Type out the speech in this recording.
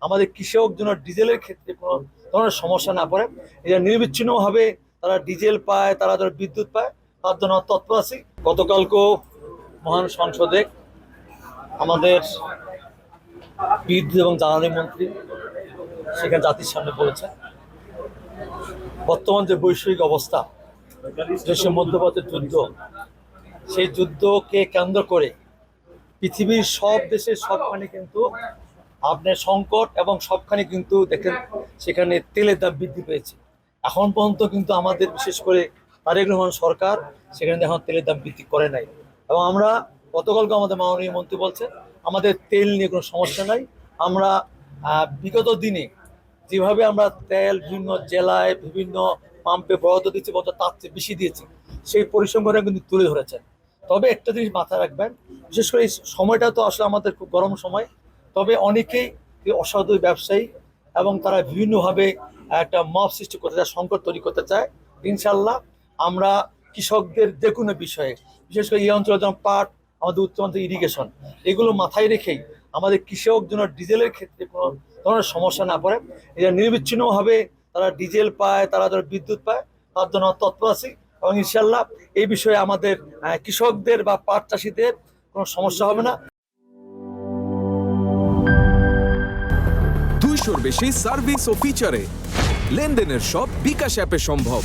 আমাদের কৃষক যেন ডিজেলের ক্ষেত্রে কোনো ধরনের সমস্যা না পড়ে, এটা নিরবিচ্ছিন্নভাবে তারা ডিজেল পায়, তারা যারা বিদ্যুৎ পায়, তার জন্য তৎপর আছি। গতকালকেও মহান সংসদে আমাদের বিদ্যুৎ এবং জ্বালানি মন্ত্রী সেখানে জাতির সামনে বলেছেন, বর্তমান যে বৈশ্বিক অবস্থা, দেশের মধ্যপ্রাচ্যের যুদ্ধ, সেই যুদ্ধকে কেন্দ্র করে পৃথিবীর সব দেশের সবখানে কিন্তু আপনার সংকট, এবং সবখানে কিন্তু দেখেন সেখানে তেলের দাম বৃদ্ধি পেয়েছে। এখন পর্যন্ত কিন্তু আমাদের বিশেষ করে তারেক রহমান সরকার সেখানে এখন তেলের দাম বৃদ্ধি করে নাই। এবং আমরা গতকালকে আমাদের মাননীয় মন্ত্রী বলছে আমাদের তেল নিয়ে কোনো সমস্যা নাই। আমরা বিগত দিনে যেভাবে আমরা তেল বিভিন্ন জেলায় বিভিন্ন পাম্পে বরাদ্দ দিচ্ছি, বলতে তার চেয়ে বেশি দিয়েছি, সেই পরিসংখ্যানটা কিন্তু তুলে ধরেছেন। তবে একটা জিনিস মাথায় রাখবেন, বিশেষ করে এই সময়টা তো আসলে আমাদের খুব গরম সময়, তবে অনেকেই অসাধু ব্যবসায়ী এবং তারা বিভিন্নভাবে একটা মব সৃষ্টি করতে চায়, সংকট তৈরি করতে চায়। ইনশাল্লাহ আমরা কৃষকদের যে কোনো বিষয়ে, বিশেষ করে এই অঞ্চলে যেমন পাট, আমাদের উচ্চমান্ত্রিক ইরিগেশন, এগুলো মাথায় রেখেই আমাদের কৃষক যেন ডিজেলের ক্ষেত্রে কোনো ধরনের সমস্যা না পড়ে, এটা নিরবিচ্ছিন্নভাবে তারা ডিজেল পায়, তারা যারা বিদ্যুৎ পায়, তার জন্য তৎপর আছি। এবং ইনশাল্লাহ এই বিষয়ে আমাদের কৃষকদের বা পাট চাষিদের কোনো সমস্যা হবে না। 200-র বেশি সার্ভিস ও ফিচারে লেনদেনের সব বিকাশ অ্যাপে সম্ভব।